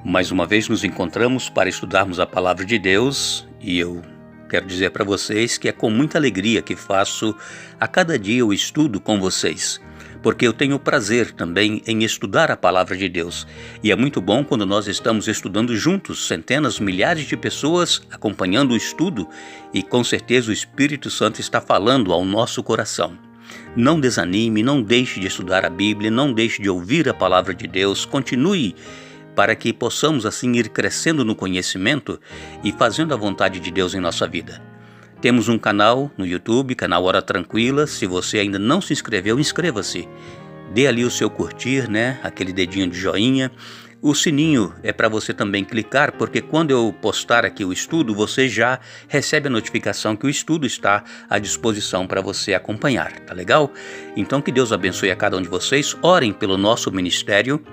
Mais uma vez nos encontramos para estudarmos a Palavra de Deus e eu quero dizer para vocês que é com muita alegria que faço a cada dia o estudo com vocês, porque eu tenho prazer também em estudar a Palavra de Deus e é muito bom quando nós estamos estudando juntos, centenas, milhares de pessoas acompanhando o estudo e com certeza o Espírito Santo está falando ao nosso coração. Não desanime, não deixe de estudar a Bíblia, não deixe de ouvir a Palavra de Deus, continue para que possamos assim ir crescendo no conhecimento e fazendo a vontade de Deus em nossa vida. Temos um canal no YouTube, canal Hora Tranquila. Se você ainda não se inscreveu, inscreva-se. Dê ali o seu curtir, aquele dedinho de joinha. O sininho é para você também clicar, porque quando eu postar aqui o estudo, você já recebe a notificação que o estudo está à disposição para você acompanhar, tá legal? Então que Deus abençoe a cada um de vocês. Orem pelo nosso ministério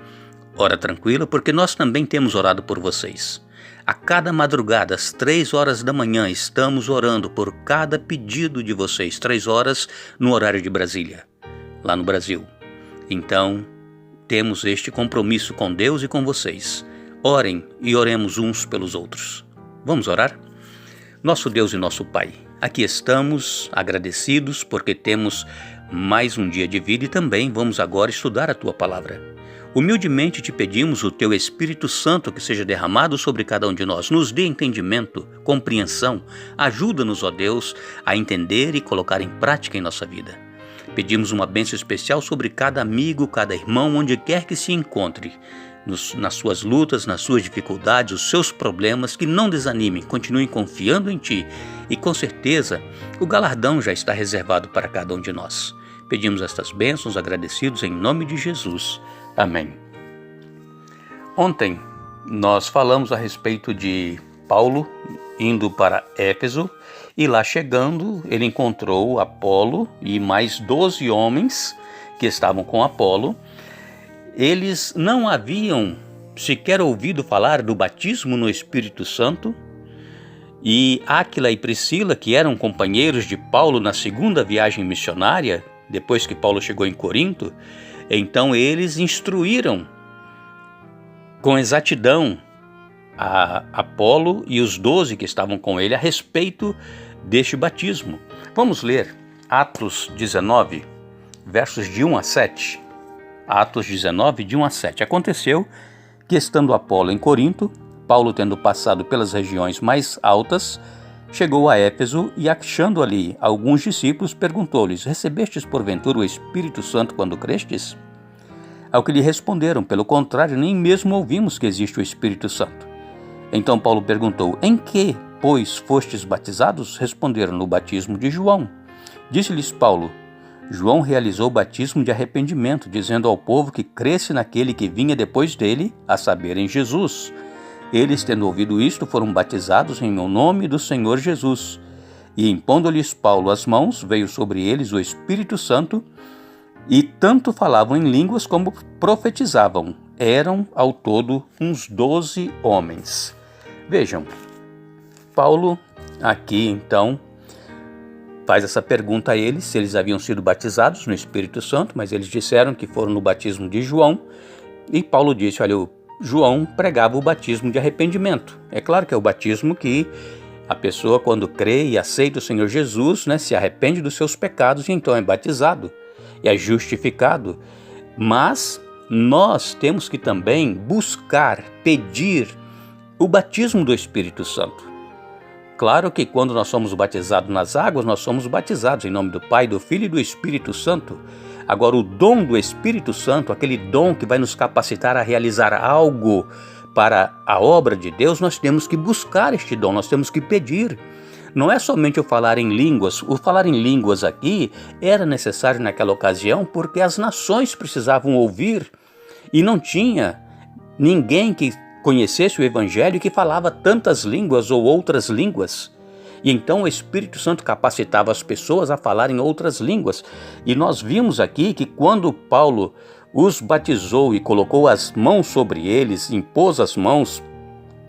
Hora Tranquila, porque nós também temos orado por vocês. A cada madrugada, às 3 horas da manhã, estamos orando por cada pedido de vocês. 3 horas no horário de Brasília, lá no Brasil. Então, temos este compromisso com Deus e com vocês. Orem e oremos uns pelos outros. Vamos orar? Nosso Deus e nosso Pai, aqui estamos agradecidos porque temos mais um dia de vida e também vamos agora estudar a Tua Palavra. Humildemente te pedimos o Teu Espírito Santo que seja derramado sobre cada um de nós. Nos dê entendimento, compreensão. Ajuda-nos, ó Deus, a entender e colocar em prática em nossa vida. Pedimos uma bênção especial sobre cada amigo, cada irmão, onde quer que se encontre, nas suas lutas, nas suas dificuldades, os seus problemas, que não desanimem, continuem confiando em Ti. E com certeza, o galardão já está reservado para cada um de nós. Pedimos estas bênçãos agradecidos em nome de Jesus. Amém. Ontem nós falamos a respeito de Paulo indo para Éfeso e lá chegando ele encontrou Apolo e mais 12 homens que estavam com Apolo. Eles não haviam sequer ouvido falar do batismo no Espírito Santo e Áquila e Priscila, que eram companheiros de Paulo na segunda viagem missionária, depois que Paulo chegou em Corinto, então eles instruíram com exatidão a Apolo e os 12 que estavam com ele a respeito deste batismo. Vamos ler Atos 19, versos de 1 a 7. Atos 19, de 1 a 7. Aconteceu que, estando Apolo em Corinto, Paulo, tendo passado pelas regiões mais altas, chegou a Éfeso e, achando ali alguns discípulos, perguntou-lhes: recebestes porventura o Espírito Santo quando crestes? Ao que lhe responderam: pelo contrário, nem mesmo ouvimos que existe o Espírito Santo. Então Paulo perguntou: em que, pois, fostes batizados? Responderam: no batismo de João. Disse-lhes Paulo: João realizou o batismo de arrependimento, dizendo ao povo que cresce naquele que vinha depois dele, a saber, em Jesus. Eles, tendo ouvido isto, foram batizados em meu nome do Senhor Jesus. E impondo-lhes Paulo as mãos, veio sobre eles o Espírito Santo, e tanto falavam em línguas como profetizavam. Eram ao todo uns 12 homens. Vejam, Paulo aqui então faz essa pergunta a eles, se eles haviam sido batizados no Espírito Santo, mas eles disseram que foram no batismo de João. E Paulo disse: olha, João pregava o batismo de arrependimento. É claro que é o batismo que a pessoa, quando crê e aceita o Senhor Jesus, se arrepende dos seus pecados e então é batizado e é justificado. Mas nós temos que também buscar, pedir o batismo do Espírito Santo. Claro que quando nós somos batizados nas águas, nós somos batizados em nome do Pai, do Filho e do Espírito Santo. Agora, o dom do Espírito Santo, aquele dom que vai nos capacitar a realizar algo para a obra de Deus, nós temos que buscar este dom, nós temos que pedir. Não é somente o falar em línguas. O falar em línguas aqui era necessário naquela ocasião porque as nações precisavam ouvir e não tinha ninguém que conhecesse o Evangelho e que falava tantas línguas ou outras línguas. E então o Espírito Santo capacitava as pessoas a falar em outras línguas. E nós vimos aqui que quando Paulo os batizou e colocou as mãos sobre eles, impôs as mãos,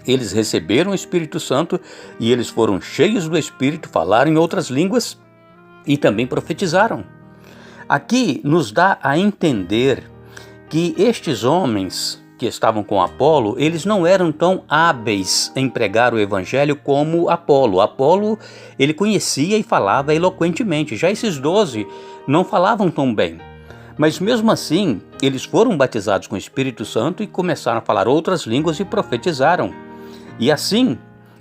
eles receberam o Espírito Santo e eles foram cheios do Espírito, falaram em outras línguas e também profetizaram. Aqui nos dá a entender que estes homens que estavam com Apolo, eles não eram tão hábeis em pregar o evangelho como Apolo. Apolo, ele conhecia e falava eloquentemente. Já esses 12 não falavam tão bem. Mas mesmo assim, eles foram batizados com o Espírito Santo e começaram a falar outras línguas e profetizaram. E assim,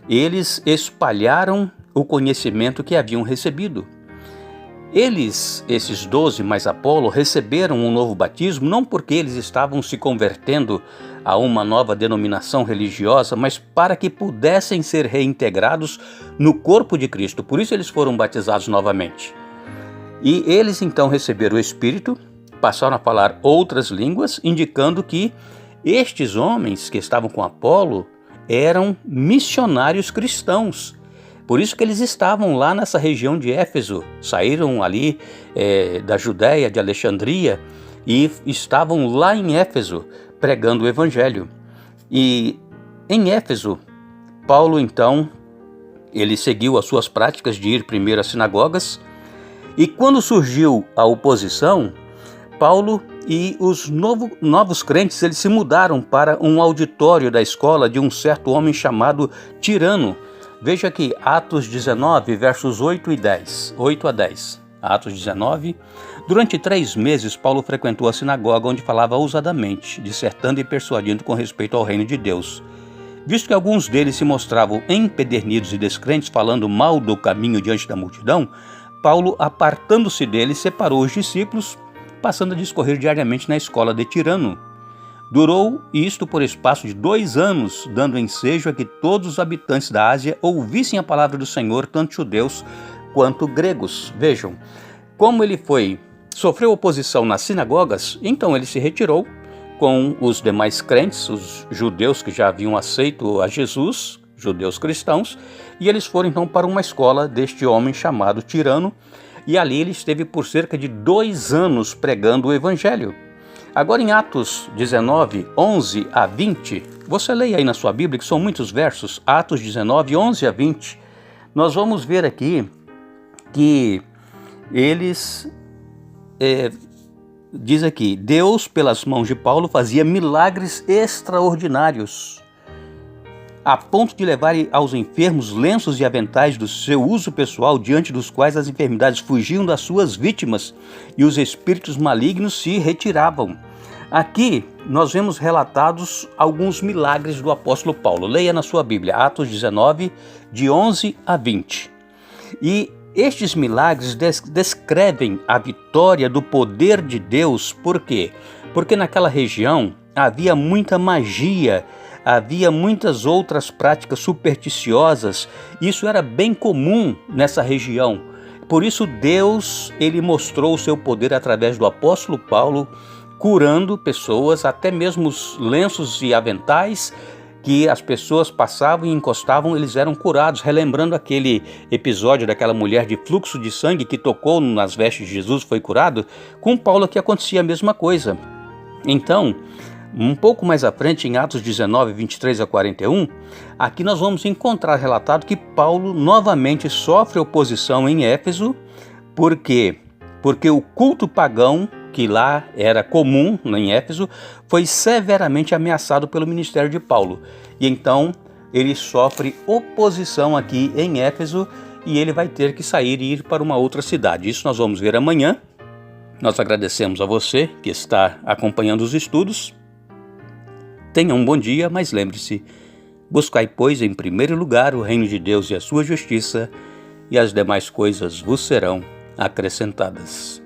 eles espalharam o conhecimento que haviam recebido. Eles, esses 12 mais Apolo, receberam um novo batismo não porque eles estavam se convertendo a uma nova denominação religiosa, mas para que pudessem ser reintegrados no corpo de Cristo. Por isso eles foram batizados novamente. E eles então receberam o Espírito, passaram a falar outras línguas, indicando que estes homens que estavam com Apolo eram missionários cristãos. Por isso que eles estavam lá nessa região de Éfeso, saíram ali da Judéia, de Alexandria, e estavam lá em Éfeso pregando o Evangelho. E em Éfeso, Paulo então, ele seguiu as suas práticas de ir primeiro às sinagogas, e quando surgiu a oposição, Paulo e os novos crentes, eles se mudaram para um auditório da escola de um certo homem chamado Tirano. Veja aqui, Atos 19, versos 8 a 10. Atos 19. Durante 3 meses, Paulo frequentou a sinagoga onde falava ousadamente, dissertando e persuadindo com respeito ao reino de Deus. Visto que alguns deles se mostravam empedernidos e descrentes, falando mal do caminho diante da multidão, Paulo, apartando-se deles, separou os discípulos, passando a discorrer diariamente na escola de Tirano. Durou isto por espaço de 2 anos, dando ensejo a que todos os habitantes da Ásia ouvissem a palavra do Senhor, tanto judeus quanto gregos. Vejam, como ele sofreu oposição nas sinagogas, então ele se retirou com os demais crentes, os judeus que já haviam aceito a Jesus, judeus cristãos, e eles foram então para uma escola deste homem chamado Tirano, e ali ele esteve por cerca de 2 anos pregando o evangelho. Agora em Atos 19, 11 a 20, você leia aí na sua Bíblia, que são muitos versos, Atos 19, 11 a 20, nós vamos ver aqui que eles, diz aqui, Deus pelas mãos de Paulo fazia milagres extraordinários, a ponto de levar aos enfermos lenços e aventais do seu uso pessoal, diante dos quais as enfermidades fugiam das suas vítimas e os espíritos malignos se retiravam. Aqui nós vemos relatados alguns milagres do apóstolo Paulo. Leia na sua Bíblia, Atos 19, de 11 a 20. E estes milagres descrevem a vitória do poder de Deus. Por quê? Porque naquela região havia muita magia, havia muitas outras práticas supersticiosas. Isso era bem comum nessa região. Por isso Deus, ele mostrou o seu poder através do apóstolo Paulo, curando pessoas, até mesmo os lenços e aventais que as pessoas passavam e encostavam, eles eram curados. Relembrando aquele episódio daquela mulher de fluxo de sangue que tocou nas vestes de Jesus, foi curado, com Paulo aqui acontecia a mesma coisa. Então, um pouco mais à frente, em Atos 19, 23 a 41, aqui nós vamos encontrar relatado que Paulo novamente sofre oposição em Éfeso. Por quê? Porque o culto pagão, que lá era comum em Éfeso, foi severamente ameaçado pelo ministério de Paulo. E então ele sofre oposição aqui em Éfeso e ele vai ter que sair e ir para uma outra cidade. Isso nós vamos ver amanhã. Nós agradecemos a você que está acompanhando os estudos. Tenha um bom dia, mas lembre-se, buscai, pois, em primeiro lugar o reino de Deus e a sua justiça, e as demais coisas vos serão acrescentadas.